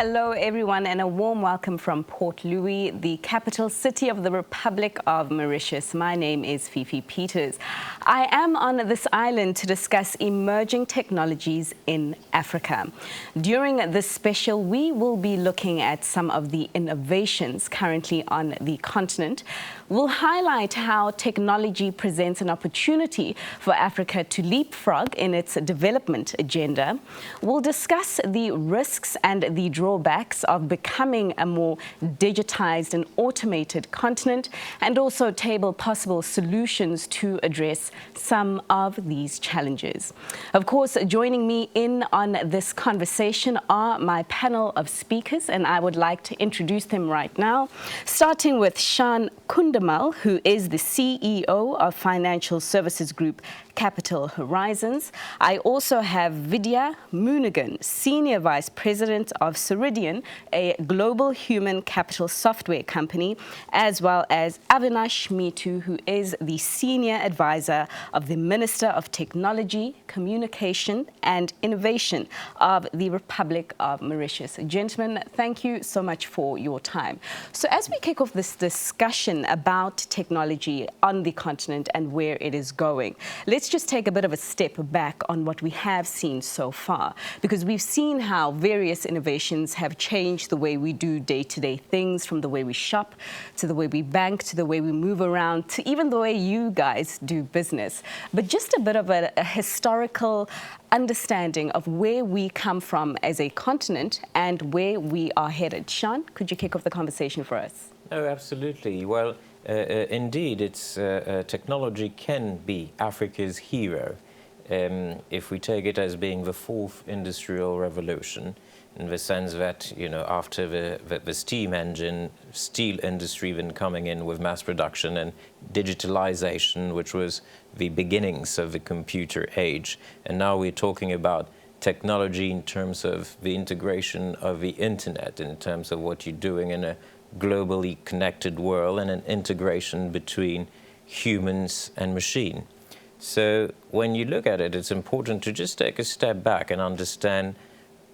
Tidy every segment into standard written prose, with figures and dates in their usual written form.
Hello, everyone, and a warm welcome from Port Louis, the capital city of the Republic of Mauritius. My name is Fifi Peters. I am on this island to discuss emerging technologies in Africa. During this special, we will be looking at some of the innovations currently on the continent. We'll highlight how technology presents an opportunity for Africa to leapfrog in its development agenda. We'll discuss the risks and the drawbacks of becoming a more digitized and automated continent, and also table possible solutions to address some of these challenges. Of course, joining me in on this conversation are my panel of speakers, and I would like to introduce them right now, starting with Sean Kundamal, who is the CEO of financial services group Capital Horizons. I also have Vidya Moonigan, Senior Vice President of Ceridian, a global human capital software company, as well as Avinash Mitu, who is the Senior Advisor of the Minister of Technology, Communication and Innovation of the Republic of Mauritius. Gentlemen, thank you so much for your time. So as we kick off this discussion about technology on the continent and where it is going, let's just take a bit of a step back on what we have seen so far, because we've seen how various innovations have changed the way we do day-to-day things, from the way we shop, to the way we bank, to the way we move around, to even the way you guys do business. But just a bit of a historical understanding of where we come from as a continent and where we are headed. Sean, could you kick off the conversation for us? Oh, absolutely. Well, indeed, it's technology can be Africa's hero if we take it as being the fourth industrial revolution, in the sense that, you know, after the steam engine, steel industry then coming in with mass production and digitalization, which was the beginnings of the computer age. And now we're talking about technology in terms of the integration of the internet, in terms of what you're doing in a globally connected world, and an integration between humans and machine. So when you look at it, it's important to just take a step back and understand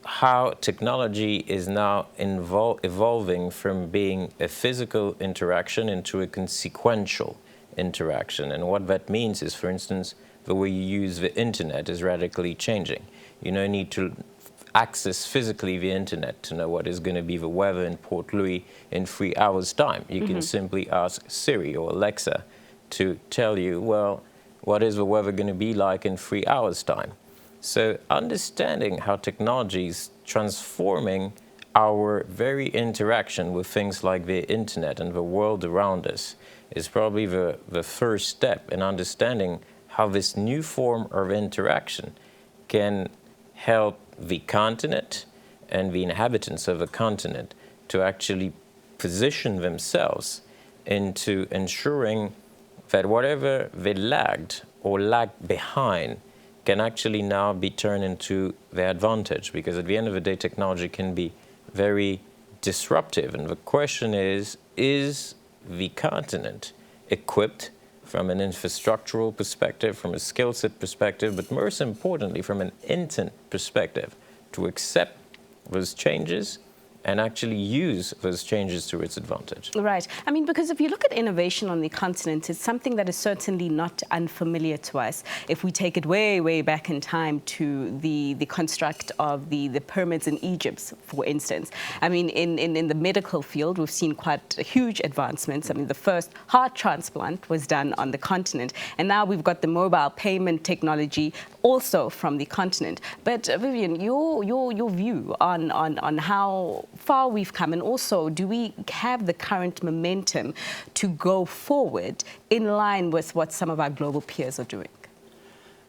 how technology is now evolving from being a physical interaction into a consequential interaction. And what that means is, for instance, the way you use the internet is radically changing. You don't need to access physically the internet to know what is going to be the weather in Port Louis in 3 hours' time. You can simply ask Siri or Alexa to tell you, well, what is the weather going to be like in 3 hours' time? So understanding how technology is transforming our very interaction with things like the internet and the world around us is probably the first step in understanding how this new form of interaction can help the continent and the inhabitants of the continent to actually position themselves into ensuring that whatever they lagged or lagged behind can actually now be turned into their advantage, because at the end of the day, technology can be very disruptive. And the question is the continent equipped from an infrastructural perspective, from a skill set perspective, but most importantly, from an intent perspective, to accept those changes and actually use those changes to its advantage. Right. I mean, because if you look at innovation on the continent, it's something that is certainly not unfamiliar to us. If we take it way, way back in time to the construct of the pyramids in Egypt, for instance. I mean, in the medical field, we've seen quite huge advancements. I mean, the first heart transplant was done on the continent, and now we've got the mobile payment technology also from the continent. But Vivian, your view on how far we've come, and also, do we have the current momentum to go forward in line with what some of our global peers are doing?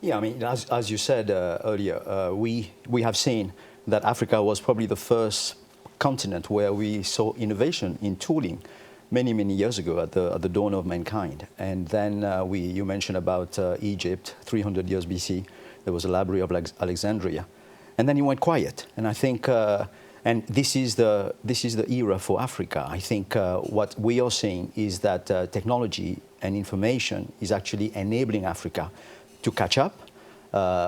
Yeah, I mean, as you said earlier, we have seen that Africa was probably the first continent where we saw innovation in tooling many, many years ago at the dawn of mankind. And then you mentioned about Egypt, 300 years BC, there was a library of Alexandria. And then it went quiet. And I think and this is the era for Africa. I think what we are seeing is that technology and information is actually enabling Africa to catch up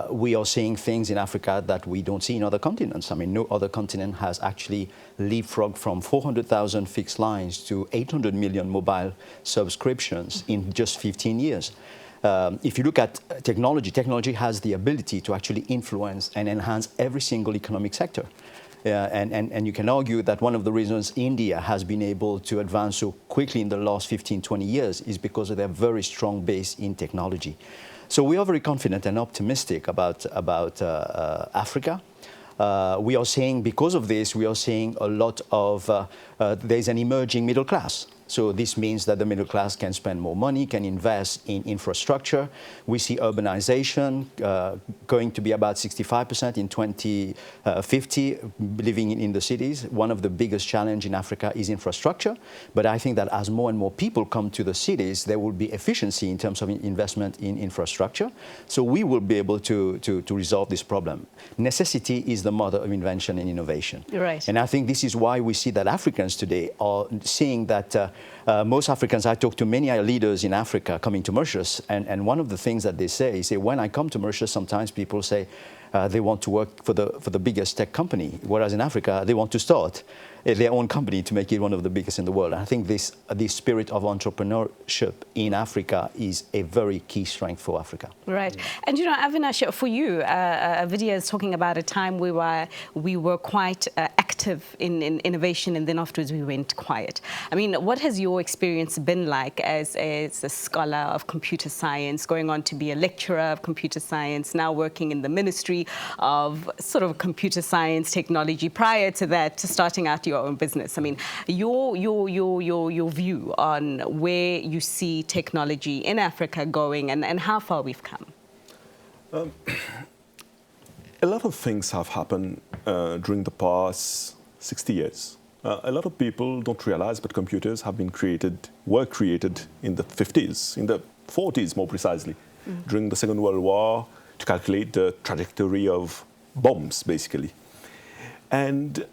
We are seeing things in Africa that we don't see in other continents. I mean, no other continent has actually leapfrogged from 400,000 fixed lines to 800 million mobile subscriptions in just 15 years. If you look at technology, technology has the ability to actually influence and enhance every single economic sector. And you can argue that one of the reasons India has been able to advance so quickly in the last 15, 20 years is because of their very strong base in technology. So we are very confident and optimistic about Africa. We are seeing, because of this, we are seeing a lot of, there's an emerging middle class. So this means that the middle class can spend more money, can invest in infrastructure. We see urbanization going to be about 65% in 2050, living in the cities. One of the biggest challenges in Africa is infrastructure. But I think that as more and more people come to the cities, there will be efficiency in terms of investment in infrastructure. So we will be able to resolve this problem. Necessity is the mother of invention and innovation. Right. And I think this is why we see that Africans today are seeing that most Africans, I talk to many leaders in Africa coming to Mauritius, and one of the things that they say, when I come to Mauritius, sometimes people say they want to work for the biggest tech company, whereas in Africa, they want to start their own company to make it one of the biggest in the world. And I think this spirit of entrepreneurship in Africa is a very key strength for Africa. Right. And you know, Avinash, for you, a video is talking about a time we were quite active in innovation, and then afterwards we went quiet. I mean, what has your experience been like as a scholar of computer science, going on to be a lecturer of computer science, now working in the Ministry of sort of computer science technology, prior to that, to starting out your own business? I mean, your view on where you see technology in Africa going, and how far we've come. A lot of things have happened during the past 60 years. A lot of people don't realize, but computers were created in the 50s, in the 40s more precisely, during the Second World War, to calculate the trajectory of bombs, basically. And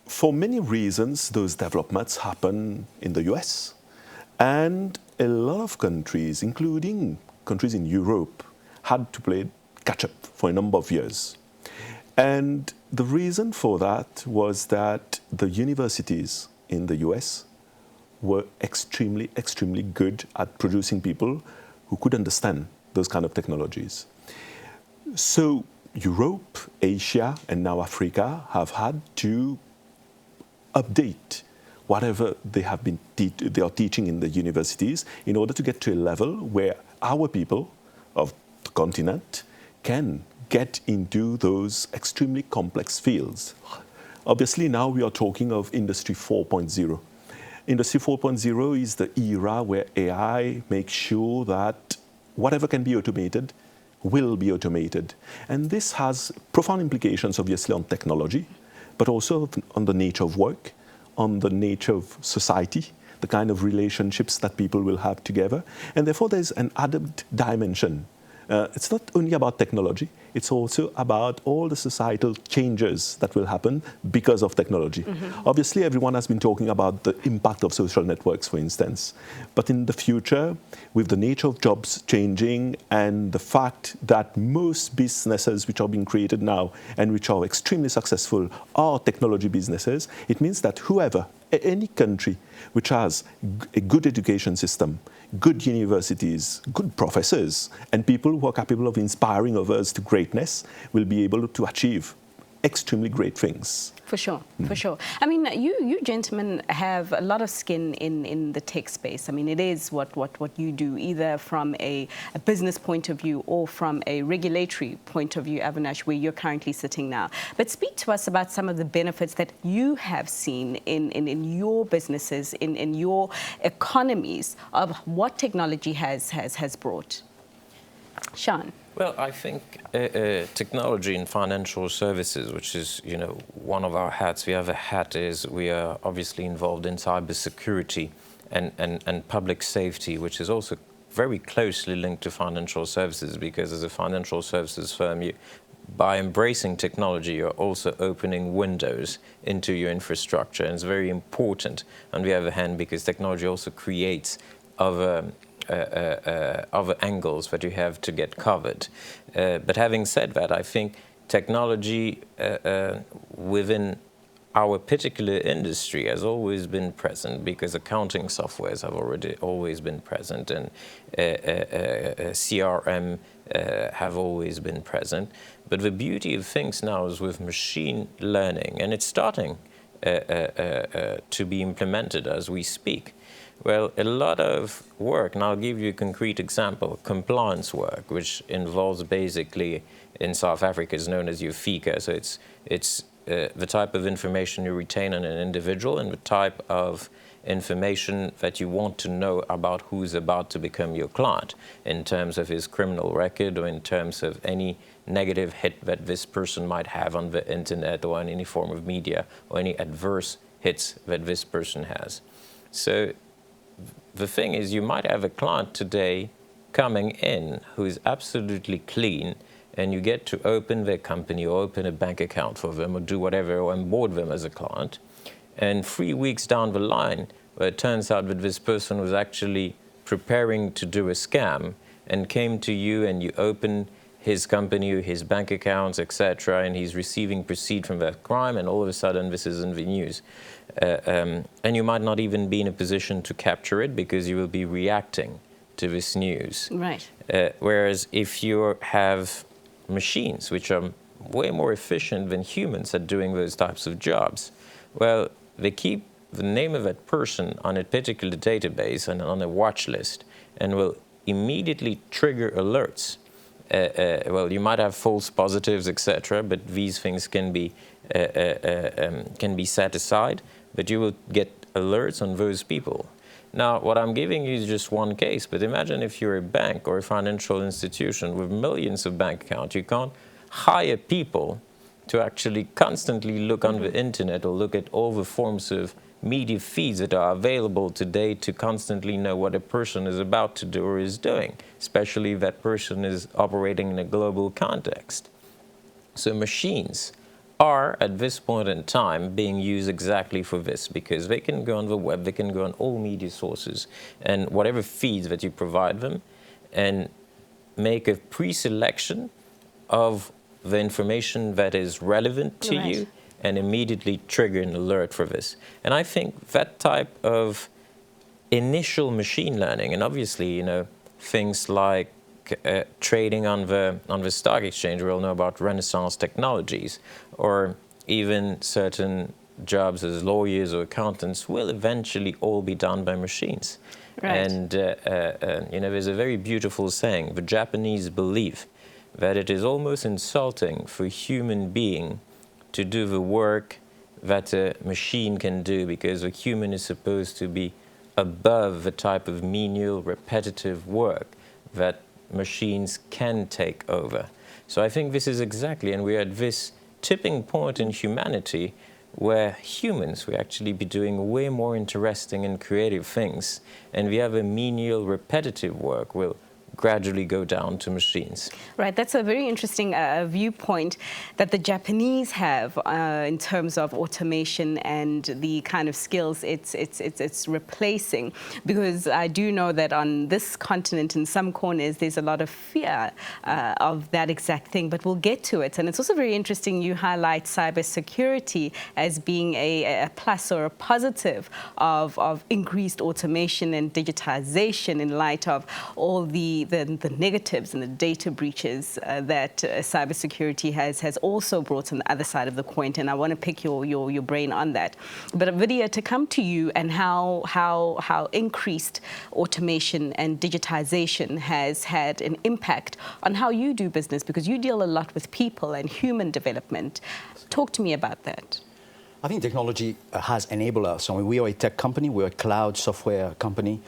for many reasons, those developments happen in the US. And a lot of countries, including countries in Europe, had to play catch-up for a number of years. And the reason for that was that the universities in the US were extremely, extremely good at producing people who could understand those kind of technologies. So Europe, Asia, and now Africa have had to update whatever they are teaching in the universities in order to get to a level where our people of the continent can get into those extremely complex fields. Obviously, now we are talking of Industry 4.0. Industry 4.0 is the era where AI makes sure that whatever can be automated will be automated. And this has profound implications, obviously, on technology, but also on the nature of work, on the nature of society, the kind of relationships that people will have together. And therefore, there's an added dimension. It's not only about technology, it's also about all the societal changes that will happen because of technology. Obviously, everyone has been talking about the impact of social networks, for instance. But in the future, with the nature of jobs changing and the fact that most businesses which are being created now and which are extremely successful are technology businesses, it means that whoever, any country which has a good education system, good universities, good professors, and people who are capable of inspiring others to greatness will be able to achieve extremely great things. For sure, for sure. I mean, you gentlemen have a lot of skin in the tech space. I mean, it is what you do, either from a business point of view or from a regulatory point of view, Avinash, where you're currently sitting now. But speak to us about some of the benefits that you have seen in your businesses, in your economies, of what technology has brought. Sean. Well, I think technology in financial services, which is, one of our hats. The other hat is we are obviously involved in cybersecurity and public safety, which is also very closely linked to financial services, because as a financial services firm, by embracing technology, you're also opening windows into your infrastructure. And it's very important, on the other hand, because technology also creates other other angles that you have to get covered. But having said that, I think technology within our particular industry has always been present, because accounting softwares have always been present, and CRM have always been present. But the beauty of things now is with machine learning, and it's starting to be implemented as we speak. Well, a lot of work, and I'll give you a concrete example, compliance work, which involves basically, in South Africa, is known as your FICA. So it's the type of information you retain on an individual and the type of information that you want to know about who's about to become your client, in terms of his criminal record or in terms of any negative hit that this person might have on the internet or in any form of media, or any adverse hits that this person has. So the thing is, you might have a client today coming in who is absolutely clean, and you get to open their company or open a bank account for them or do whatever, or onboard them as a client. And 3 weeks down the line, where it turns out that this person was actually preparing to do a scam and came to you, and you open his company, his bank accounts, etc., and he's receiving proceeds from that crime, and all of a sudden this is in the news. And you might not even be in a position to capture it, because you will be reacting to this news. Right. Whereas if you have machines which are way more efficient than humans at doing those types of jobs, well, they keep the name of that person on a particular database and on a watch list, and will immediately trigger alerts. Well, you might have false positives, etc., but these things can be set aside, but you will get alerts on those people. Now, what I'm giving you is just one case, but imagine if you're a bank or a financial institution with millions of bank accounts. You can't hire people to actually constantly look on the internet or look at all the forms of media feeds that are available today to constantly know what a person is about to do or is doing, especially if that person is operating in a global context. So machines are, at this point in time, being used exactly for this, because they can go on the web, they can go on all media sources, and whatever feeds that you provide them, and make a pre-selection of the information that is relevant to you, and immediately trigger an alert for this. And I think that type of initial machine learning, and obviously, you know, things like trading on the stock exchange, we all know about Renaissance technologies, or even certain jobs as lawyers or accountants will eventually all be done by machines. Right. And you know, there's a very beautiful saying: the Japanese believe that it is almost insulting for a human being to do the work that a machine can do, because a human is supposed to be above the type of menial, repetitive work that machines can take over. So I think this is exactly, and we're at this tipping point in humanity where humans will actually be doing way more interesting and creative things, and the other menial, repetitive work will gradually go down to machines. Right, that's a very interesting viewpoint that the Japanese have in terms of automation and the kind of skills it's replacing. Because I do know that on this continent, in some corners, there's a lot of fear of that exact thing, but we'll get to it. And it's also very interesting you highlight cybersecurity as being a plus or a positive of increased automation and digitization, in light of all the negatives and the data breaches that cybersecurity has also brought on the other side of the coin. And I want to pick your brain on that. But Vidya, to come to you and how increased automation and digitization has had an impact on how you do business, because you deal a lot with people and human development. Talk to me about that. I think technology has enabled us. I mean, we are a tech company, we're a cloud software company.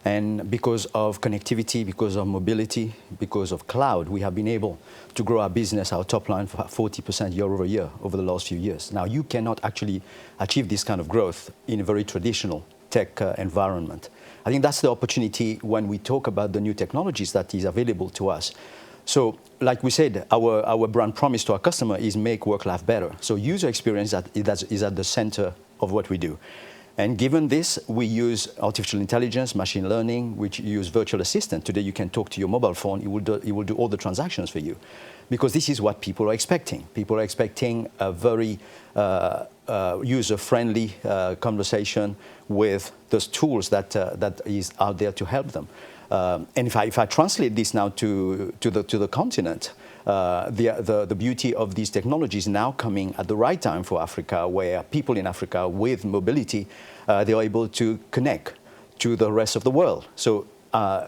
And because of connectivity, because of mobility, because of cloud, we have been able to grow our business, our top line, for 40% year over year over the last few years. Now, you cannot actually achieve this kind of growth in a very traditional tech environment. I think that's the opportunity when we talk about the new technologies that is available to us. So, like we said, our brand promise to our customer is make work life better. So user experience is at the center of what we do. And given this, we use artificial intelligence, machine learning, which use virtual assistant. Today, you can talk to your mobile phone. It will do all the transactions for you. Because this is what people are expecting. People are expecting a very user-friendly conversation with those tools that is out there to help them. And if I translate this now to the continent, the beauty of these technologies now coming at the right time for Africa, where people in Africa with mobility, they are able to connect to the rest of the world. So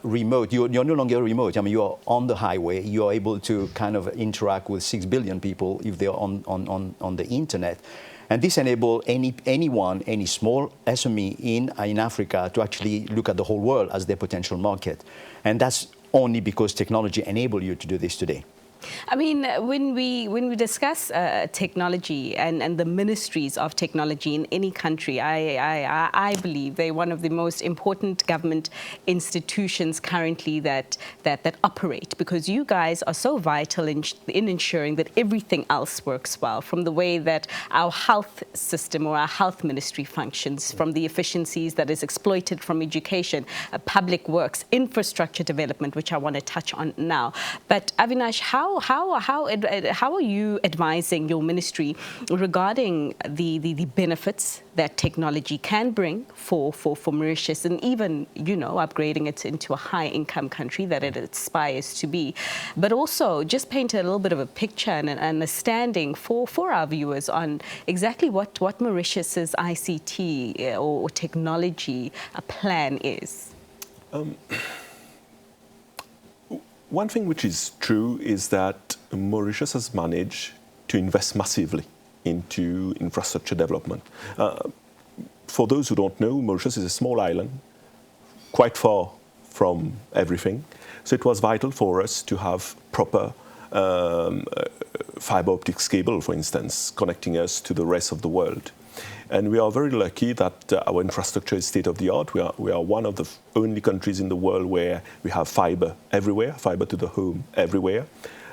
remote, you're no longer remote. I mean, you're on the highway. You're able to kind of interact with 6 billion people if they're on the internet. And this enables anyone, any small SME in Africa to actually look at the whole world as their potential market. And that's only because technology enables you to do this today. I mean, when we discuss technology and the ministries of technology in any country, I believe they're one of the most important government institutions currently that operate, because you guys are so vital in ensuring that everything else works well, from the way that our health system or our health ministry functions, from the efficiencies that is exploited from education, public works, infrastructure development, which I want to touch on now. But Avinash, how are you advising your ministry regarding the benefits that technology can bring for Mauritius, and even, upgrading it into a high-income country that it aspires to be, but also just paint a little bit of a picture and an understanding for our viewers on exactly what Mauritius's ICT or technology plan is? One thing which is true is that Mauritius has managed to invest massively into infrastructure development. For those who don't know, Mauritius is a small island, quite far from everything. So it was vital for us to have proper fiber optics cable, for instance, connecting us to the rest of the world. And we are very lucky that our infrastructure is state-of-the-art. We are one of the only countries in the world where we have fiber everywhere, fiber to the home everywhere.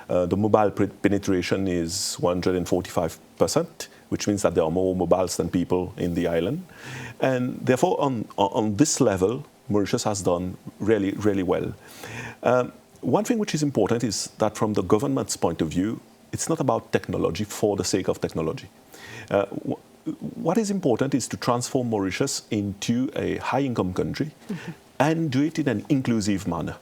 The mobile penetration is 145%, which means that there are more mobiles than people in the island. And therefore, on this level, Mauritius has done really, really well. One thing which is important is that from the government's point of view, it's not about technology for the sake of technology. What is important is to transform Mauritius into a high-income country and do it in an inclusive manner.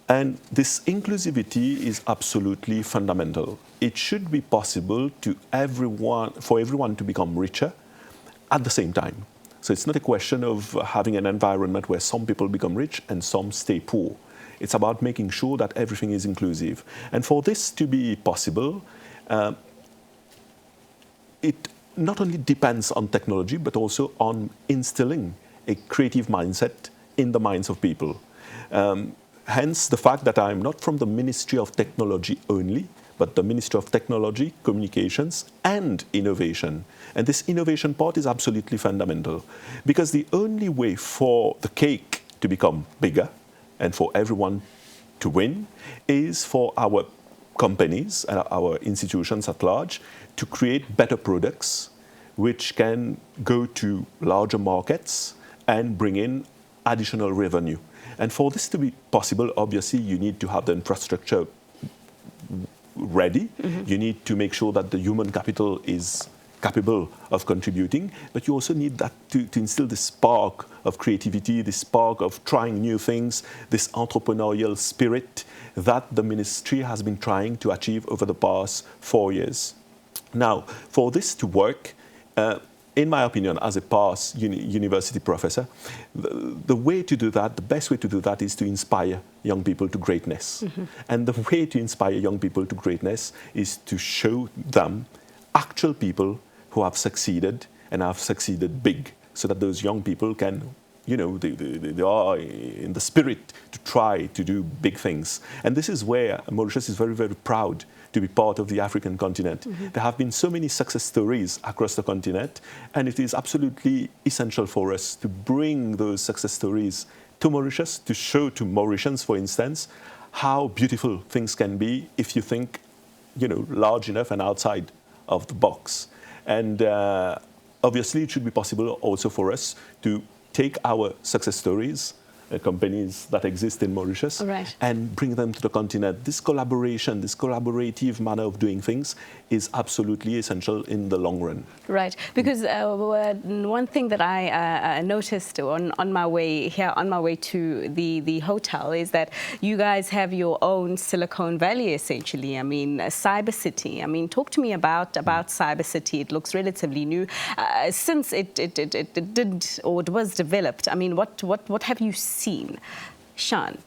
And this inclusivity is absolutely fundamental. It should be possible for everyone to become richer at the same time. So it's not a question of having an environment where some people become rich and some stay poor. It's about making sure that everything is inclusive. And for this to be possible, it not only depends on technology, but also on instilling a creative mindset in the minds of people. Hence, the fact that I'm not from the Ministry of Technology only, but the Ministry of Technology, Communications, and Innovation. And this innovation part is absolutely fundamental, because the only way for the cake to become bigger and for everyone to win is for our companies and our institutions at large to create better products which can go to larger markets and bring in additional revenue. And for this to be possible, obviously, you need to have the infrastructure ready. You need to make sure that the human capital is capable of contributing, but you also need that to instill this spark of creativity, this spark of trying new things, this entrepreneurial spirit that the ministry has been trying to achieve over the past 4 years. Now, for this to work, in my opinion, as a past university professor, the way to do that, the best way to do that is to inspire young people to greatness. And the way to inspire young people to greatness is to show them actual people who have succeeded and have succeeded big, so that those young people can, they are in the spirit to try to do big things. And this is where Mauritius is very, very proud to be part of the African continent. There have been so many success stories across the continent, and it is absolutely essential for us to bring those success stories to Mauritius, to show to Mauritians, for instance, how beautiful things can be if you think, large enough and outside of the box. And obviously, it should be possible also for us to take our success stories, companies that exist in Mauritius, Right. and bring them to the continent. This collaboration, this collaborative manner of doing things is absolutely essential in the long run. Right, because one thing that I noticed on my way here, on my way to the hotel, is that you guys have your own Silicon Valley, essentially. I mean, Cyber City. I mean, talk to me about Cyber City. It looks relatively new. Since it did, or it was developed, I mean, what have you seen? Sean?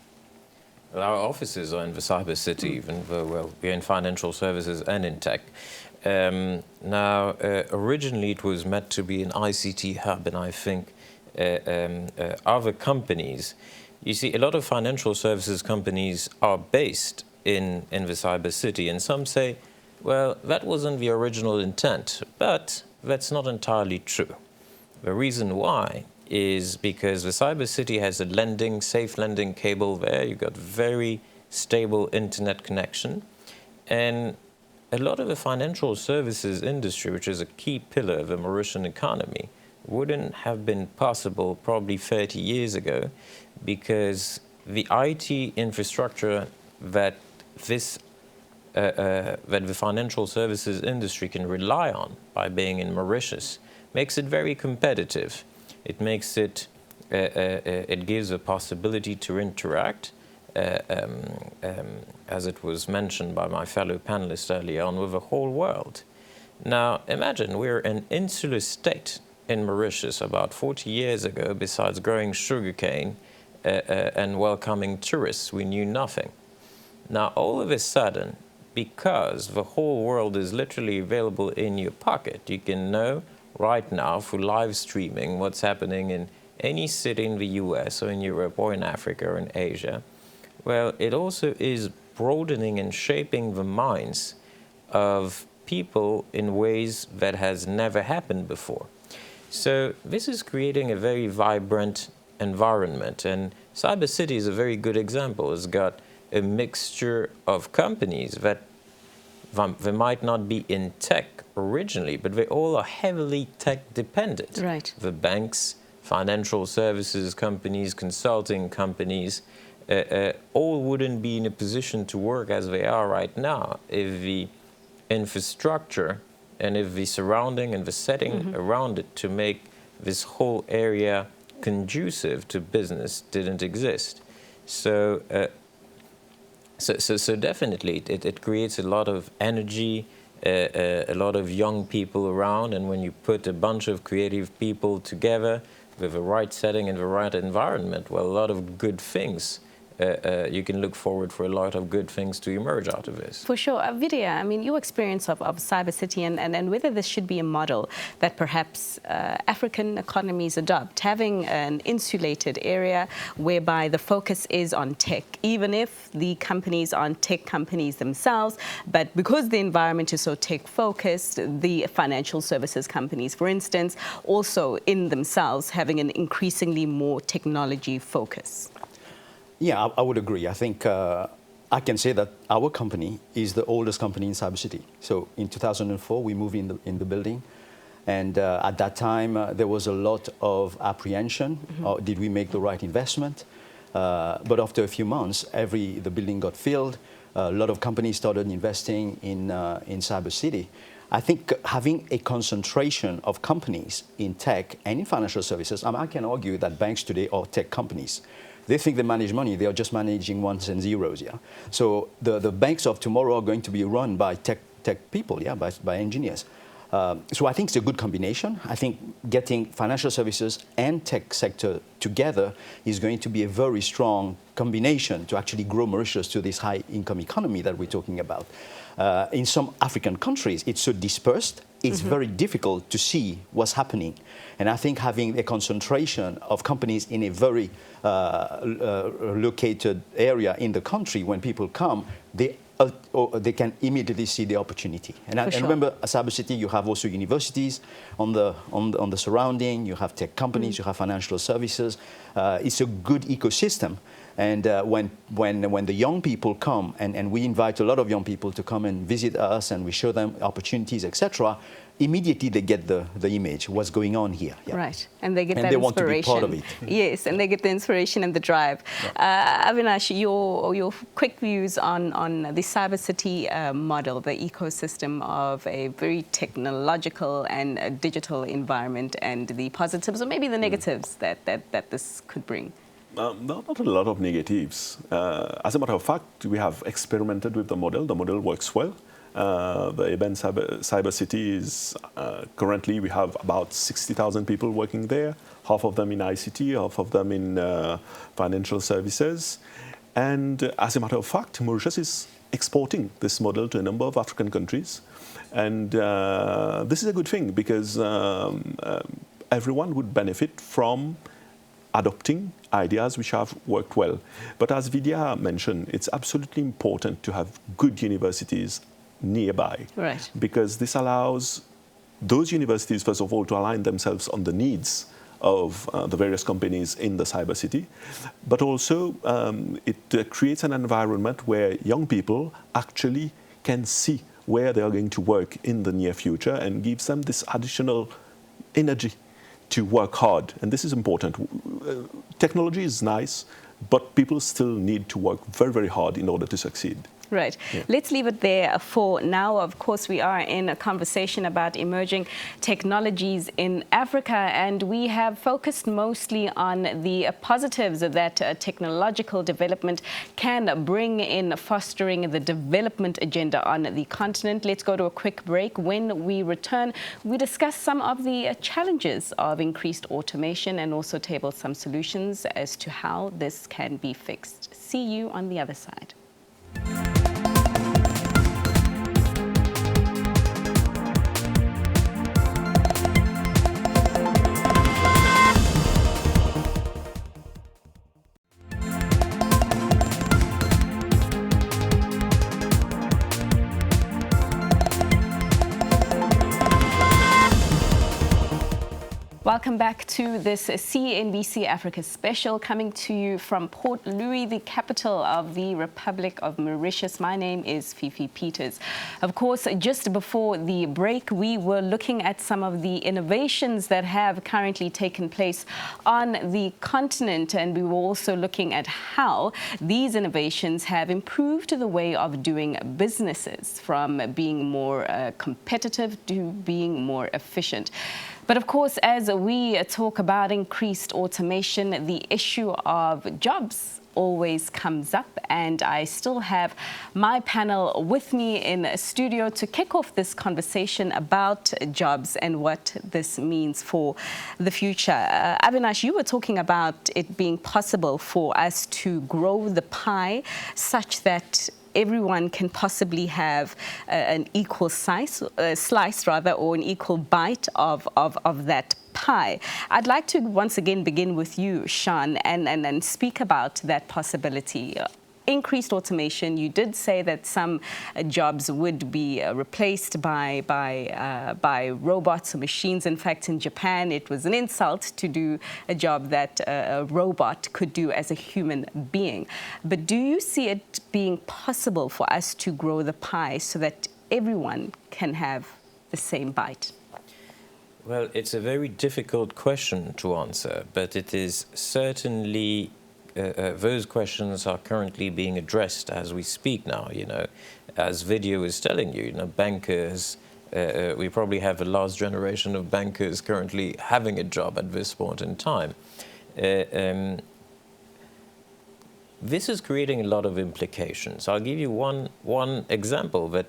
Well, our offices are in the Cyber City, even though, well, we're in financial services and in tech. Now, originally it was meant to be an ICT hub, and I think other companies, you see, a lot of financial services companies are based in the Cyber City, and some say, well, that wasn't the original intent, but that's not entirely true. The reason why is because the Cyber City has a safe lending cable there. You've got very stable internet connection. And a lot of the financial services industry, which is a key pillar of the Mauritian economy, wouldn't have been possible probably 30 years ago, because the IT infrastructure that the financial services industry can rely on by being in Mauritius makes it very competitive. It makes it, it gives a possibility to interact, as it was mentioned by my fellow panelists earlier on, with the whole world. Now, imagine we're an insular state in Mauritius about 40 years ago. Besides growing sugarcane and welcoming tourists, we knew nothing. Now, all of a sudden, because the whole world is literally available in your pocket, you can know right now through live streaming what's happening in any city in the US or in Europe or in Africa or in Asia. Well, it also is broadening and shaping the minds of people in ways that has never happened before. So this is creating a very vibrant environment, and Cyber City is a very good example. It's got a mixture of companies that they might not be in tech originally, but they all are heavily tech dependent. Right. The banks, financial services companies, consulting companies, all wouldn't be in a position to work as they are right now if the infrastructure and if the surrounding and the setting around it to make this whole area conducive to business didn't exist. So definitely it creates a lot of energy, a lot of young people around, and when you put a bunch of creative people together with the right setting and the right environment, well, a lot of good things. You can look forward for a lot of good things to emerge out of this. For sure. Vidya, I mean, your experience of Cyber City and whether this should be a model that perhaps African economies adopt, having an insulated area whereby the focus is on tech, even if the companies aren't tech companies themselves, but because the environment is so tech-focused, the financial services companies, for instance, also in themselves having an increasingly more technology focus. Yeah, I would agree. I think I can say that our company is the oldest company in Cyber City. So in 2004, we moved in the building. And at that time, there was a lot of apprehension. Did we make the right investment? But after a few months, the building got filled. A lot of companies started investing in Cyber City. I think having a concentration of companies in tech and in financial services, I can argue that banks today are tech companies. They think they manage money, they are just managing ones and zeros, yeah? So the banks of tomorrow are going to be run by tech people, yeah, by engineers. So I think it's a good combination. I think getting financial services and tech sector together is going to be a very strong combination to actually grow Mauritius to this high-income economy that we're talking about. In some African countries, it's so dispersed, it's very difficult to see what's happening. And I think having a concentration of companies in a very located area in the country, when people come, they can immediately see the opportunity. And remember, at Cyber City, you have also universities on the surrounding, you have tech companies, you have financial services. It's a good ecosystem. And when the young people come, and we invite a lot of young people to come and visit us, and we show them opportunities, etc., immediately they get the image, what's going on here. Yeah. Right, and they get and that they inspiration. want to be part of it. Yes, and they get the inspiration and the drive. Avinash, your quick views on the Cyber City model, the ecosystem of a very technological and digital environment, and the positives or maybe the negatives that this could bring. Not a lot of negatives. As a matter of fact, we have experimented with the model. The model works well. The Eben Cyber City is currently, we have about 60,000 people working there, half of them in ICT, half of them in financial services. And as a matter of fact, Mauritius is exporting this model to a number of African countries. And this is a good thing because everyone would benefit from adopting ideas which have worked well. But as Vidya mentioned, it's absolutely important to have good universities nearby. Right. Because this allows those universities, first of all, to align themselves on the needs of the various companies in the cyber city, but also it creates an environment where young people actually can see where they are going to work in the near future and gives them this additional energy to work hard. And this is important. Technology is nice, but people still need to work very, very hard in order to succeed. Right. Yeah. Let's leave it there for now. Of course, we are in a conversation about emerging technologies in Africa, and we have focused mostly on the positives that technological development can bring in fostering the development agenda on the continent. Let's go to a quick break. When we return, we discuss some of the challenges of increased automation and also table some solutions as to how this can be fixed. See you on the other side. Welcome back to this CNBC Africa special, coming to you from Port Louis, the capital of the Republic of Mauritius. My name is Fifi Peters. Of course, just before the break, we were looking at some of the innovations that have currently taken place on the continent, and we were also looking at how these innovations have improved the way of doing businesses, from being more competitive to being more efficient. But of course, as we talk about increased automation, the issue of jobs always comes up, and I still have my panel with me in a studio to kick off this conversation about jobs and what this means for the future. Avinash, you were talking about it being possible for us to grow the pie such that everyone can possibly have an equal slice, or an equal bite of that pie. I'd like to once again begin with you, Sean, and speak about that possibility. Increased automation. You did say that some jobs would be replaced by robots or machines. In fact, in Japan, it was an insult to do a job that a robot could do as a human being. But do you see it being possible for us to grow the pie so that everyone can have the same bite? Well, it's a very difficult question to answer, but it is certainly those questions are currently being addressed as we speak now. You know, as Video is telling you, bankers, we probably have a last generation of bankers currently having a job at this point in time. This is creating a lot of implications. I'll give you one example that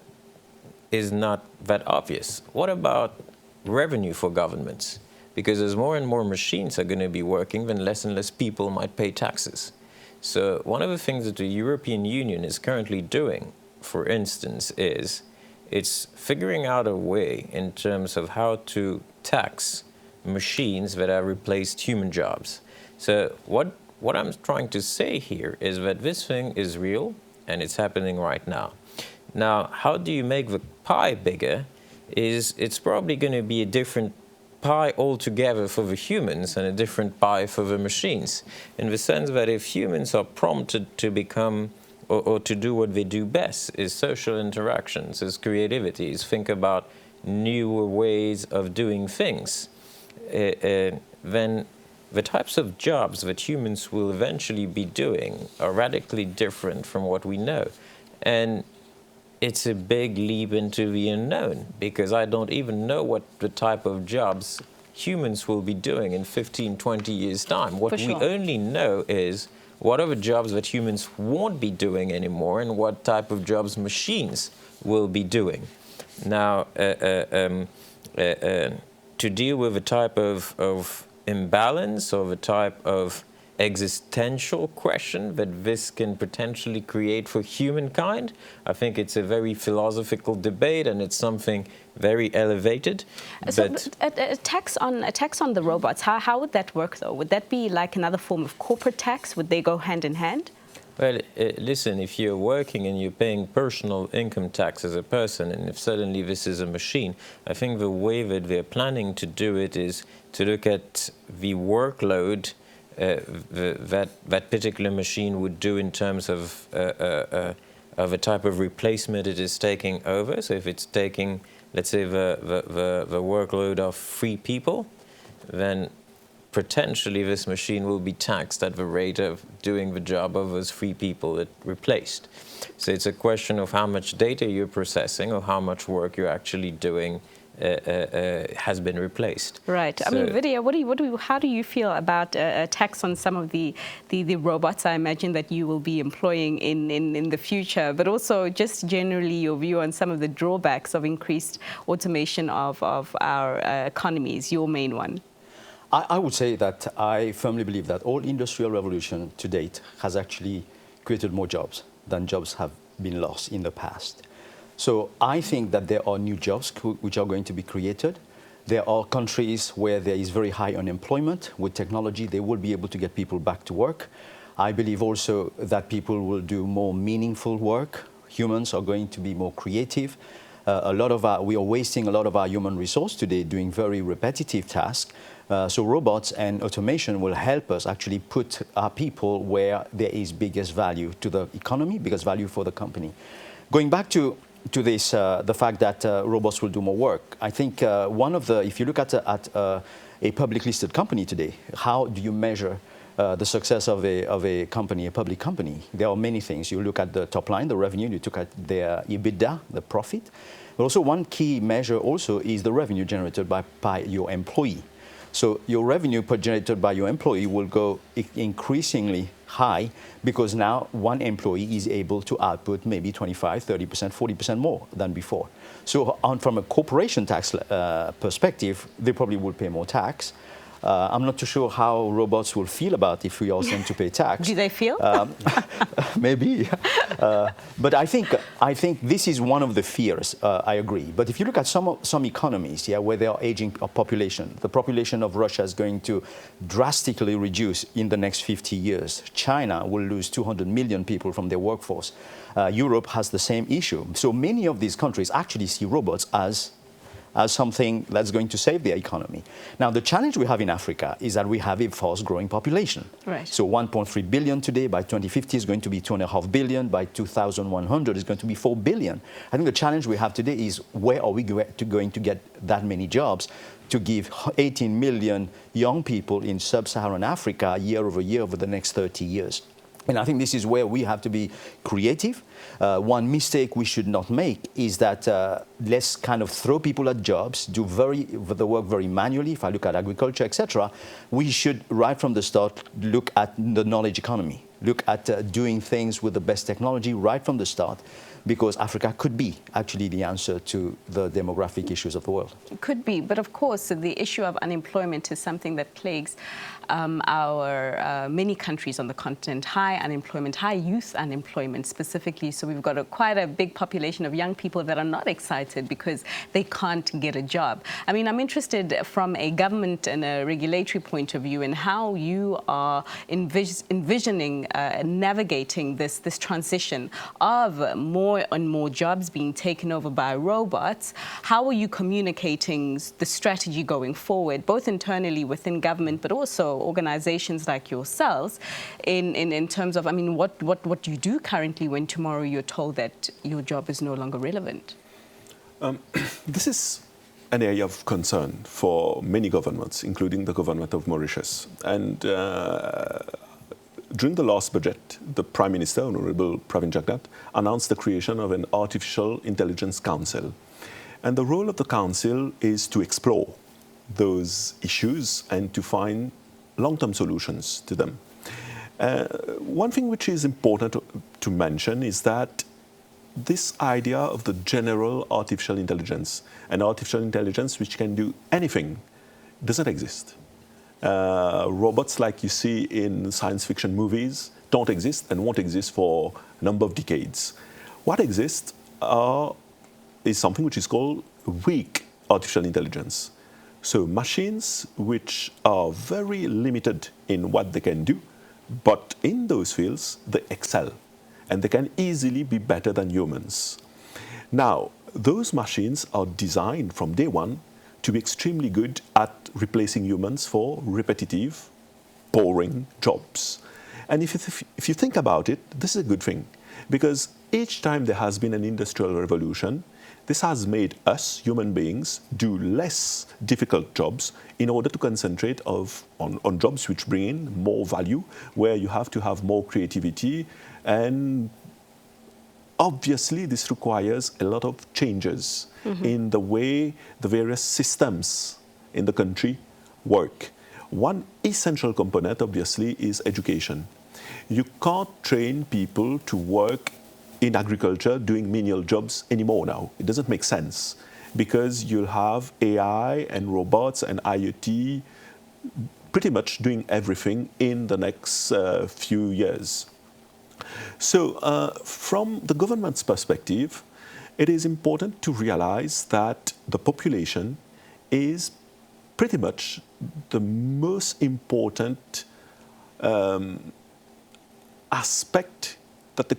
is not that obvious. What about revenue for governments? Because as more and more machines are going to be working, then less and less people might pay taxes. So one of the things that the European Union is currently doing, for instance, is it's figuring out a way in terms of how to tax machines that have replaced human jobs. So what I'm trying to say here is that this thing is real and it's happening right now. Now, how do you make the pie bigger? It's probably going to be a different pie altogether for the humans and a different pie for the machines, in the sense that if humans are prompted to become or to do what they do best, is social interactions, is creativity, is think about newer ways of doing things, then the types of jobs that humans will eventually be doing are radically different from what we know. And it's a big leap into the unknown, because I don't even know what the type of jobs humans will be doing in 15, 20 years' time. What we only know is what are the jobs that humans won't be doing anymore and what type of jobs machines will be doing. Now, to deal with a type of imbalance or the type of existential question that this can potentially create for humankind, I think it's a very philosophical debate, and it's something very elevated. So a tax on the robots, how would that work, though? Would that be like another form of corporate tax? Would they go hand in hand? Well, listen, if you're working and you're paying personal income tax as a person, and if suddenly this is a machine, I think the way that they're planning to do it is to look at the workload that particular machine would do in terms of a type of replacement it is taking over. So if it's taking, let's say, the workload of 3 people, then potentially this machine will be taxed at the rate of doing the job of those 3 people it replaced. So it's a question of how much data you're processing or how much work you're actually doing has been replaced. Right. So, I mean, Vidya, how do you feel about a tax on some of the robots I imagine that you will be employing in the future, but also just generally your view on some of the drawbacks of increased automation of our economies, your main one? I would say that I firmly believe that all industrial revolution to date has actually created more jobs than jobs have been lost in the past. So I think that there are new jobs which are going to be created. There are countries where there is very high unemployment. With technology, they will be able to get people back to work. I believe also that people will do more meaningful work. Humans are going to be more creative. We are wasting a lot of our human resource today doing very repetitive tasks. So robots and automation will help us actually put our people where there is biggest value to the economy, biggest value for the company. Going back to this, the fact that robots will do more work, I think if you look at a public listed company today, how do you measure the success of a company, a public company? There are many things. You look at the top line, the revenue, you look at their EBITDA, the profit. But also one key measure also is the revenue generated by your employee. So your revenue generated by your employee will go increasingly high because now one employee is able to output maybe 25, 30%, 40% more than before. So from a corporation tax perspective, they probably will pay more tax. I'm not too sure how robots will feel about if we ask them to pay tax. Do they feel? Maybe. But I think this is one of the fears, I agree. But if you look at some economies, where they are aging population, the population of Russia is going to drastically reduce in the next 50 years. China will lose 200 million people from their workforce. Europe has the same issue. So many of these countries actually see robots as something that's going to save their economy. Now, the challenge we have in Africa is that we have a fast-growing population. Right. So 1.3 billion today, by 2050 is going to be 2.5 billion, by 2100 is going to be 4 billion. I think the challenge we have today is where are we going to get that many jobs to give 18 million young people in sub-Saharan Africa year over year over the next 30 years. And I think this is where we have to be creative. One mistake we should not make is that let's kind of throw people at jobs, do the work very manually. If I look at agriculture, etc., we should, right from the start, look at the knowledge economy, look at doing things with the best technology right from the start, because Africa could be actually the answer to the demographic issues of the world. It could be, but of course the issue of unemployment is something that plagues our many countries on the continent. High unemployment, high youth unemployment specifically. So we've got quite a big population of young people that are not excited because they can't get a job. I mean, I'm interested from a government and a regulatory point of view in how you are envisioning navigating this transition of more and more jobs being taken over by robots? How are you communicating the strategy going forward, both internally within government, but also organizations like yourselves, in terms of, I mean, what do you do currently when tomorrow you're told that your job is no longer relevant? This is an area of concern for many governments, including the government of Mauritius. And during the last budget, the Prime Minister, Honorable Pravin Jagnat, announced the creation of an Artificial Intelligence Council. And the role of the council is to explore those issues and to find long-term solutions to them. One thing which is important to mention is that this idea of the general artificial intelligence, an artificial intelligence which can do anything, doesn't exist. Robots like you see in science fiction movies don't exist and won't exist for a number of decades. What exists is something which is called weak artificial intelligence. So machines which are very limited in what they can do, but in those fields they excel and they can easily be better than humans. Now, those machines are designed from day one to be extremely good at replacing humans for repetitive, boring jobs. And if you think about it, this is a good thing, because each time there has been an industrial revolution, this has made us, human beings, do less difficult jobs in order to concentrate on jobs which bring in more value, where you have to have more creativity. And obviously, this requires a lot of changes in the way the various systems in the country work. One essential component, obviously, is education. You can't train people to work in agriculture doing menial jobs anymore now. It doesn't make sense, because you'll have AI and robots and IoT pretty much doing everything in the next few years. So from the government's perspective, it is important to realize that the population is pretty much the most important aspect that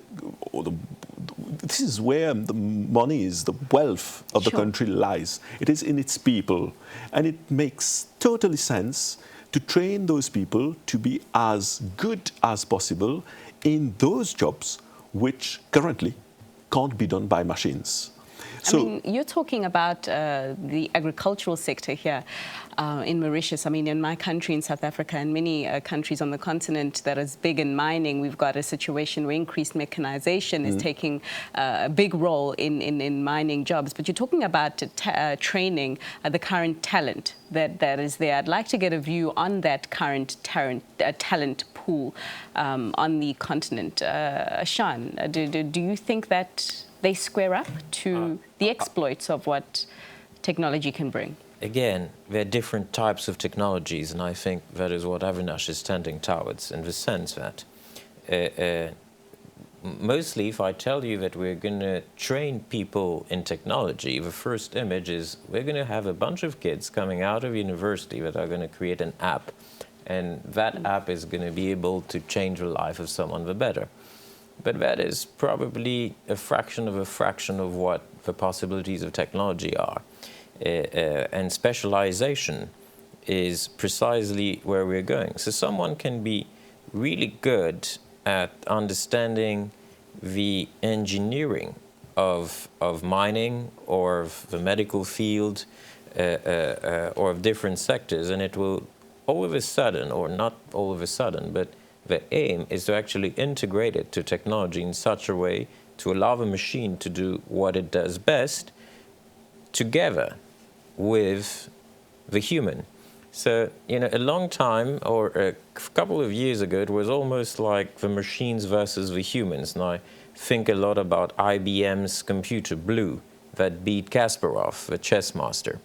this is where the money is, the wealth of the country lies. It is in its people. And it makes totally sense to train those people to be as good as possible in those jobs which currently can't be done by machines. I mean, you're talking about the agricultural sector here in Mauritius. I mean, in my country, in South Africa, and many countries on the continent that is big in mining, we've got a situation where increased mechanization is taking a big role in mining jobs. But you're talking about training the current talent that is there. I'd like to get a view on that current talent pool on the continent. Ashan, do you think that they square up to the exploits of what technology can bring? Again, there are different types of technologies, and I think that is what Avinash is tending towards, in the sense that mostly if I tell you that we're going to train people in technology, the first image is we're going to have a bunch of kids coming out of university that are going to create an app, and that app is going to be able to change the life of someone the better. But that is probably a fraction of what the possibilities of technology are. And specialization is precisely where we're going. So someone can be really good at understanding the engineering of mining or of the medical field or of different sectors, and it will all of a sudden, or not all of a sudden, but the aim is to actually integrate it to technology in such a way to allow the machine to do what it does best together with the human. So, you know, a long time, or a couple of years ago, it was almost like the machines versus the humans. And I think a lot about IBM's computer Blue that beat Kasparov, the chess master.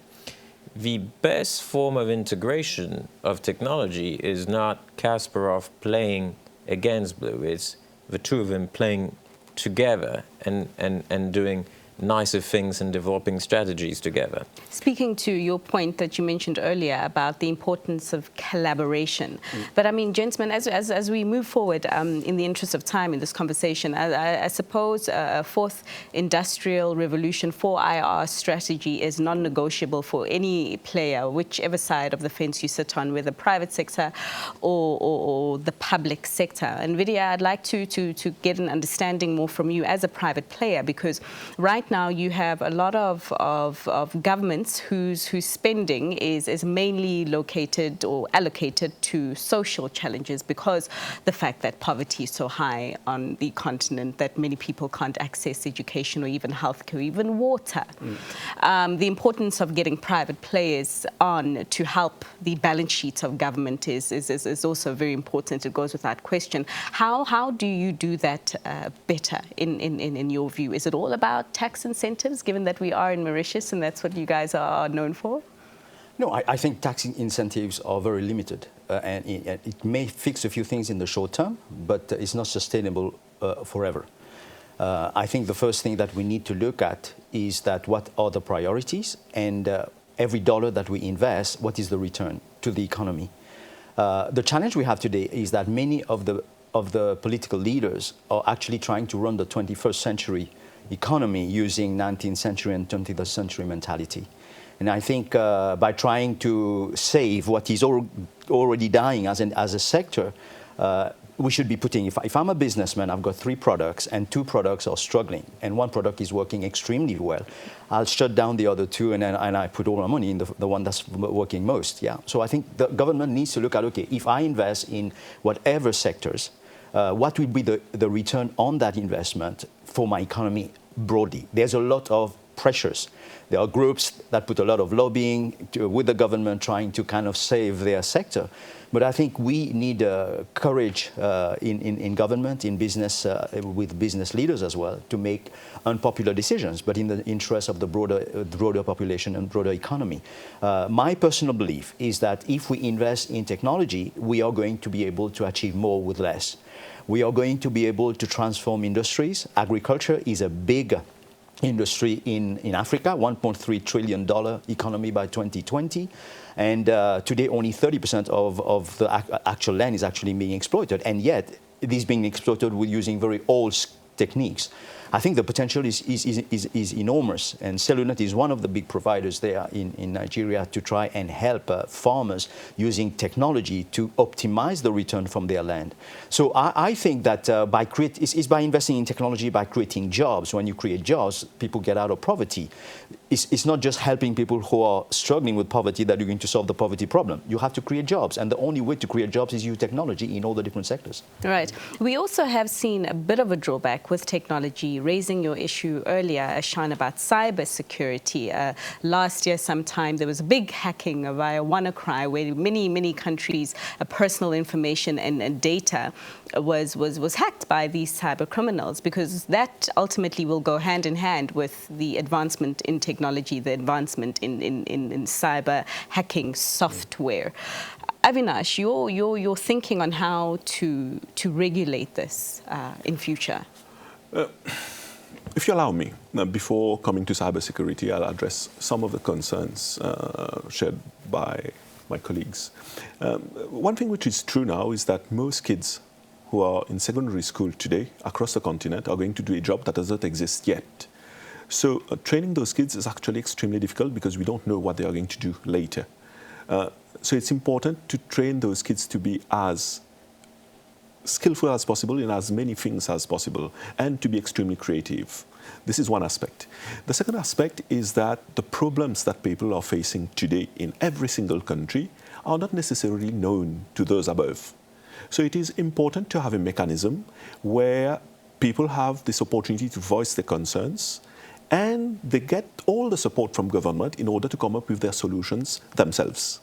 The best form of integration of technology is not Kasparov playing against Blue. It's the two of them playing together and doing nicer things and developing strategies together. Speaking to your point that you mentioned earlier about the importance of collaboration, but I mean, gentlemen, as we move forward, in the interest of time in this conversation, I suppose a fourth industrial revolution, 4IR strategy is non-negotiable for any player, whichever side of the fence you sit on, whether private sector or the public sector. And Vidya, I'd like to get an understanding more from you as a private player, because right now you have a lot of governments whose spending is mainly located or allocated to social challenges, because the fact that poverty is so high on the continent that many people can't access education or even healthcare, even water. The importance of getting private players on to help the balance sheets of government is also very important. It goes without question. How do you do that better in your view? Is it all about tax incentives, given that we are in Mauritius and that's what you guys are known for? No, I think tax incentives are very limited, and it may fix a few things in the short term, but it's not sustainable forever. I think the first thing that we need to look at is that what are the priorities, and every dollar that we invest, what is the return to the economy? The challenge we have today is that many of the political leaders are actually trying to run the 21st century economy using 19th century and 20th century mentality. And I think by trying to save what is already dying as a sector, we should be putting, if I'm a businessman, I've got 3 products and 2 products are struggling and 1 product is working extremely well, I'll shut down the other 2 and I put all my money in the one that's working most. Yeah. So I think the government needs to look at, okay, if I invest in whatever sectors, what will be the return on that investment for my economy broadly? There's a lot of pressures. There are groups that put a lot of lobbying with the government trying to kind of save their sector. But I think we need courage in government, in business, with business leaders as well, to make unpopular decisions, but in the interest of the broader population and broader economy. My personal belief is that if we invest in technology, we are going to be able to achieve more with less. We are going to be able to transform industries. Agriculture is a big industry in Africa, $1.3 trillion economy by 2020. And today, only 30% of the actual land is actually being exploited. And yet, it is being exploited with using very old techniques. I think the potential is enormous. And Cellunet is one of the big providers there in Nigeria to try and help farmers using technology to optimize the return from their land. So I think that by investing in technology, by creating jobs. When you create jobs, people get out of poverty. It's not just helping people who are struggling with poverty that you're going to solve the poverty problem. You have to create jobs. And the only way to create jobs is use technology in all the different sectors. Right. We also have seen a bit of a drawback with technology, raising your issue earlier, Ashan, about cybersecurity. Last year sometime there was a big hacking via WannaCry, where many countries' personal information and data was hacked by these cyber criminals, because that ultimately will go hand in hand with the advancement in technology, the advancement in cyber hacking software. Avinash, your thinking on how to regulate this in future? If you allow me, before coming to cybersecurity, I'll address some of the concerns shared by my colleagues. One thing which is true now is that most kids who are in secondary school today across the continent are going to do a job that does not exist yet. So training those kids is actually extremely difficult, because we don't know what they are going to do later. So it's important to train those kids to be as skillful as possible in as many things as possible, and to be extremely creative. This is one aspect. The second aspect is that the problems that people are facing today in every single country are not necessarily known to those above. So it is important to have a mechanism where people have this opportunity to voice their concerns, and they get all the support from government in order to come up with their solutions themselves.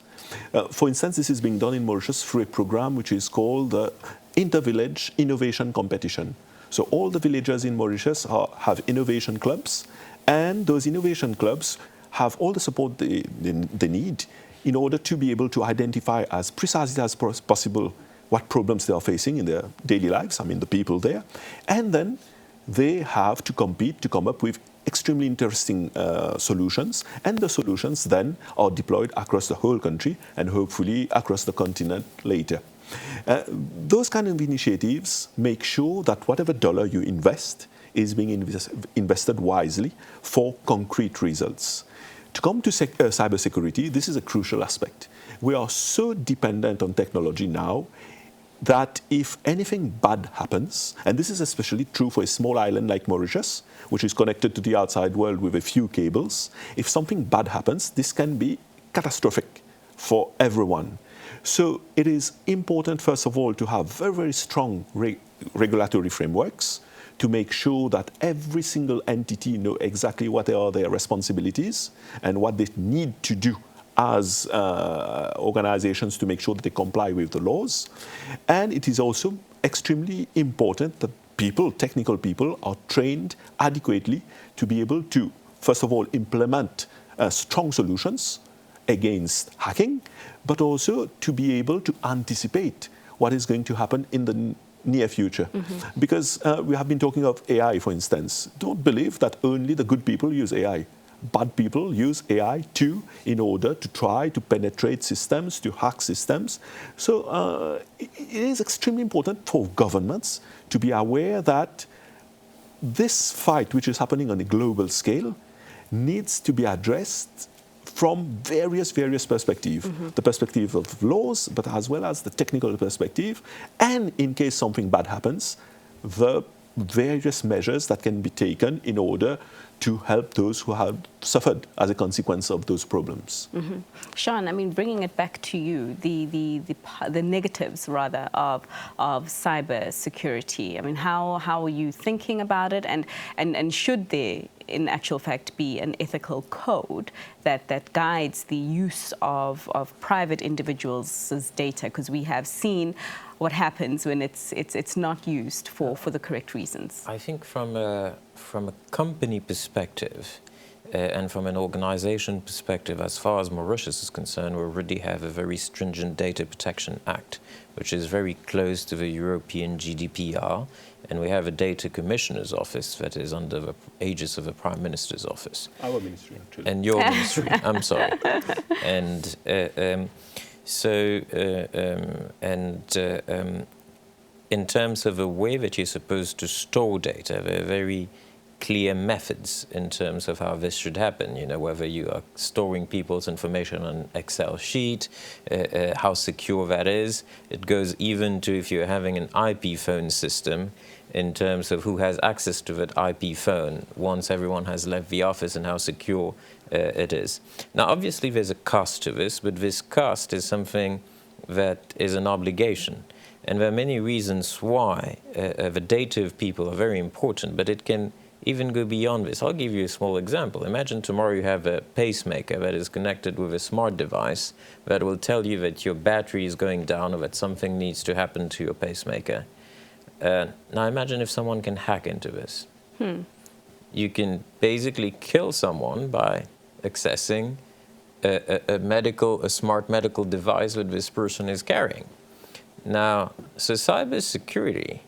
For instance, this is being done in Mauritius through a program which is called the Inter-Village Innovation Competition. So all the villages in Mauritius have innovation clubs, and those innovation clubs have all the support they need in order to be able to identify as precisely as possible what problems they are facing in their daily lives, I mean the people there, and then they have to compete to come up with extremely interesting solutions, and the solutions then are deployed across the whole country and hopefully across the continent later. Those kind of initiatives make sure that whatever dollar you invest is being invested wisely for concrete results. To come to cybersecurity, this is a crucial aspect. We are so dependent on technology now that if anything bad happens, and this is especially true for a small island like Mauritius, which is connected to the outside world with a few cables, if something bad happens, this can be catastrophic for everyone. So it is important, first of all, to have very, very strong regulatory frameworks to make sure that every single entity know exactly what are their responsibilities and what they need to do as organizations to make sure that they comply with the laws. And it is also extremely important that people, technical people, are trained adequately to be able to, first of all, implement strong solutions against hacking, but also to be able to anticipate what is going to happen in the near future. Mm-hmm. Because we have been talking of AI, for instance. Don't believe that only the good people use AI. Bad people use AI too in order to try to penetrate systems, to hack systems. So it is extremely important for governments to be aware that this fight, which is happening on a global scale, needs to be addressed from various perspectives. Mm-hmm. The perspective of laws, but as well as the technical perspective, and in case something bad happens, the various measures that can be taken in order to help those who have suffered as a consequence of those problems. Mm-hmm. Sean, I mean, bringing it back to you, the negatives rather of cyber security. I mean, how are you thinking about it, and should there, in actual fact, be an ethical code that guides the use of private individuals' data? Because we have seen what happens when it's not used for the correct reasons. I think from a company perspective and from an organization perspective, as far as Mauritius is concerned, we already have a very stringent Data Protection Act, which is very close to the European GDPR, and we have a Data Commissioner's Office that is under the aegis of the Prime Minister's Office. Our ministry, actually. And your ministry, I'm sorry. And in terms of the way that you're supposed to store data, there are very clear methods in terms of how this should happen. You know, whether you are storing people's information on an Excel sheet, how secure that is. It goes even to if you're having an IP phone system in terms of who has access to that IP phone once everyone has left the office and how secure it is. Now, obviously, there's a cost to this, but this cost is something that is an obligation. And there are many reasons why the data of people are very important, but it can even go beyond this. I'll give you a small example. Imagine tomorrow you have a pacemaker that is connected with a smart device that will tell you that your battery is going down or that something needs to happen to your pacemaker. Now imagine if someone can hack into this. You can basically kill someone by accessing a smart medical device that this person is carrying. Now, so cybersecurity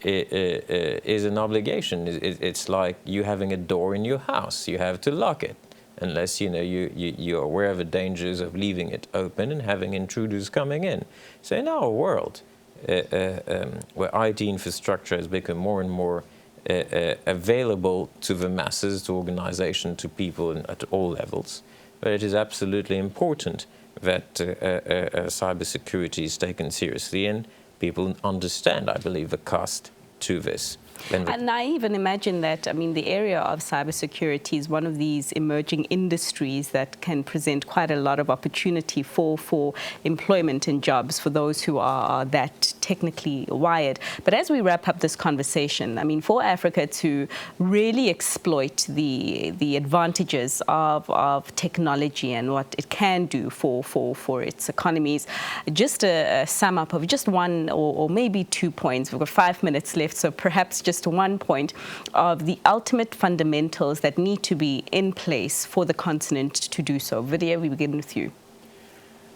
is an obligation. It's like you having a door in your house. You have to lock it, unless you're aware of the dangers of leaving it open and having intruders coming in. So in our world, where IT infrastructure has become more and more available to the masses, to organizations, to people at all levels, but it is absolutely important that cybersecurity is taken seriously and people understand, I believe, the cost to this. And I even imagine that, I mean, the area of cybersecurity is one of these emerging industries that can present quite a lot of opportunity for employment and jobs for those who are that technically wired. But as we wrap up this conversation, I mean, for Africa to really exploit the advantages of technology and what it can do for its economies, just a sum up of just one or maybe 2 points. We've got 5 minutes left, so perhaps just one point of the ultimate fundamentals that need to be in place for the continent to do so. Vidya, we begin with you.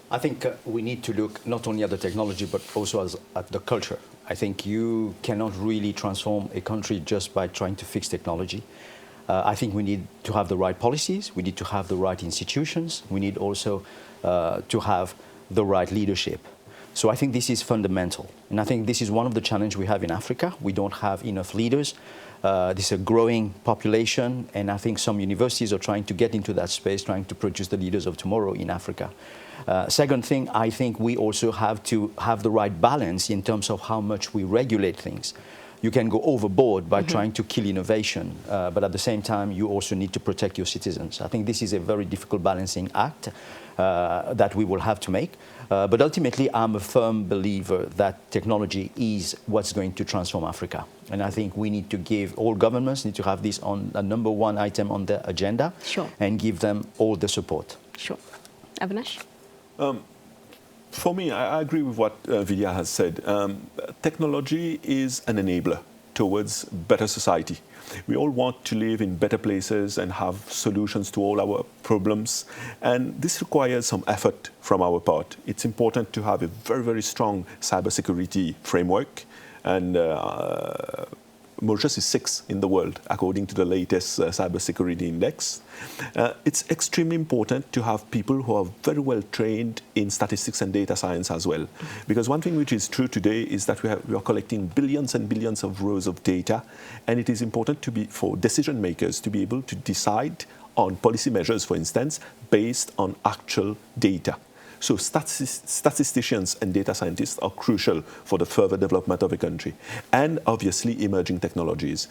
I think we need to look not only at the technology, but also at the culture. I think you cannot really transform a country just by trying to fix technology. I think we need to have the right policies, we need to have the right institutions, we need also to have the right leadership. So I think this is fundamental. And I think this is one of the challenges we have in Africa. We don't have enough leaders. This is a growing population, and I think some universities are trying to get into that space, trying to produce the leaders of tomorrow in Africa. Second thing, I think we also have to have the right balance in terms of how much we regulate things. You can go overboard by trying to kill innovation, but at the same time, you also need to protect your citizens. I think this is a very difficult balancing act that we will have to make. But ultimately, I'm a firm believer that technology is what's going to transform Africa. And I think we need to give, all governments need to have this on a number one item on their agenda, and give them all the support. Sure. Avinash? For me, I agree with what Vidya has said. Technology is an enabler towards better society. We all want to live in better places and have solutions to all our problems. And this requires some effort from our part. It's important to have a very, very strong cybersecurity framework. And Mauritius is 6th in the world, according to the latest cybersecurity index. It's extremely important to have people who are very well trained in statistics and data science as well. Because one thing which is true today is that we are collecting billions and billions of rows of data, and it is important for decision makers to be able to decide on policy measures, for instance, based on actual data. So statisticians and data scientists are crucial for the further development of a country. And obviously emerging technologies.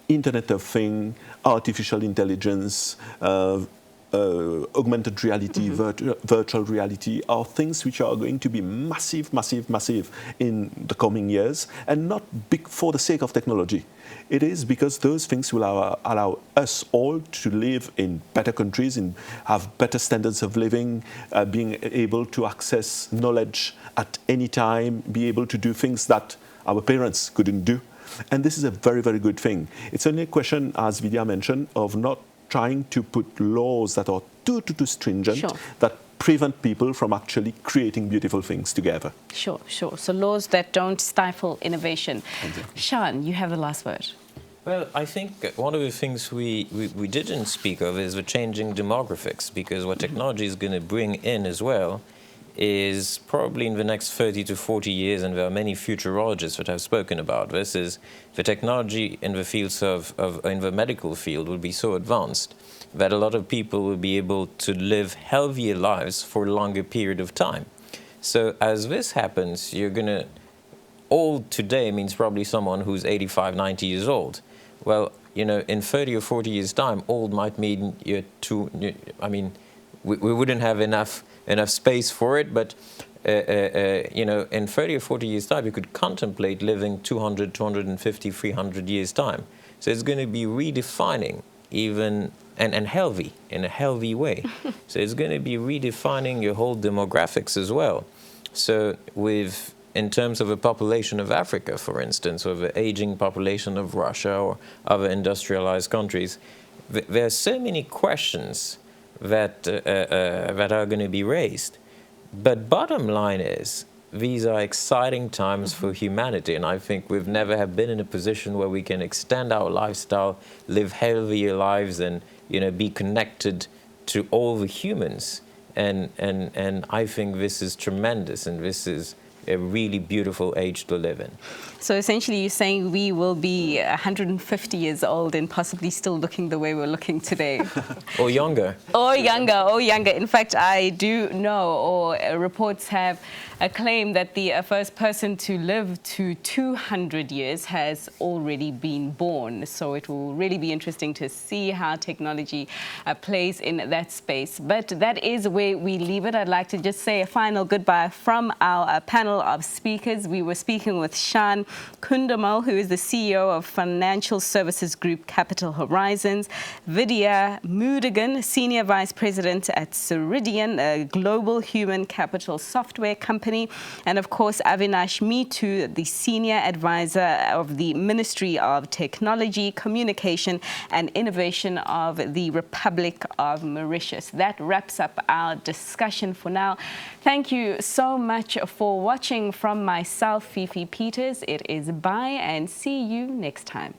Internet of Things, artificial intelligence, augmented reality, virtual reality are things which are going to be massive, massive, massive in the coming years, and not big for the sake of technology. It is because those things will allow us all to live in better countries, and have better standards of living, being able to access knowledge at any time, be able to do things that our parents couldn't do. And this is a very, very good thing. It's only a question, as Vidya mentioned, of not trying to put laws that are too stringent, that prevent people from actually creating beautiful things together. Sure. So laws that don't stifle innovation. Sean, you have the last word. Well, I think one of the things we didn't speak of is the changing demographics, because what technology is going to bring in as well is probably in the next 30 to 40 years, and there are many futurologists that have spoken about this, is the technology in the fields in the medical field will be so advanced that a lot of people will be able to live healthier lives for a longer period of time. So as this happens, you're going to, old today means probably someone who's 85, 90 years old. Well, you know, in 30 or 40 years' time, old might mean we wouldn't have enough space for it, but you know, in 30 or 40 years' time, you could contemplate living 200, 250, 300 years' time. So it's going to be redefining even, and healthy, in a healthy way. So it's going to be redefining your whole demographics as well. So in terms of the population of Africa, for instance, or the aging population of Russia or other industrialized countries, there are so many questions that are going to be raised. But bottom line is, these are exciting times for humanity, and I think we've never have been in a position where we can extend our lifestyle, live healthier lives, and be connected to all the humans. And I think this is tremendous, and this is a really beautiful age to live in. So essentially you're saying we will be 150 years old and possibly still looking the way we're looking today. Or younger. Or younger. In fact, I do know, or reports have claimed that the first person to live to 200 years has already been born. So it will really be interesting to see how technology plays in that space. But that is where we leave it. I'd like to just say a final goodbye from our panel of speakers. We were speaking with Sean Kundamal, who is the CEO of financial services group Capital Horizons, Vidya Mudigan, Senior Vice President at Ceridian, a global human capital software company, and of course Avinash Mitu, the Senior Advisor of the Ministry of Technology, Communication and Innovation of the Republic of Mauritius. That wraps up our discussion for now. Thank you so much for watching. From myself, Fifi Peters, it is bye and see you next time.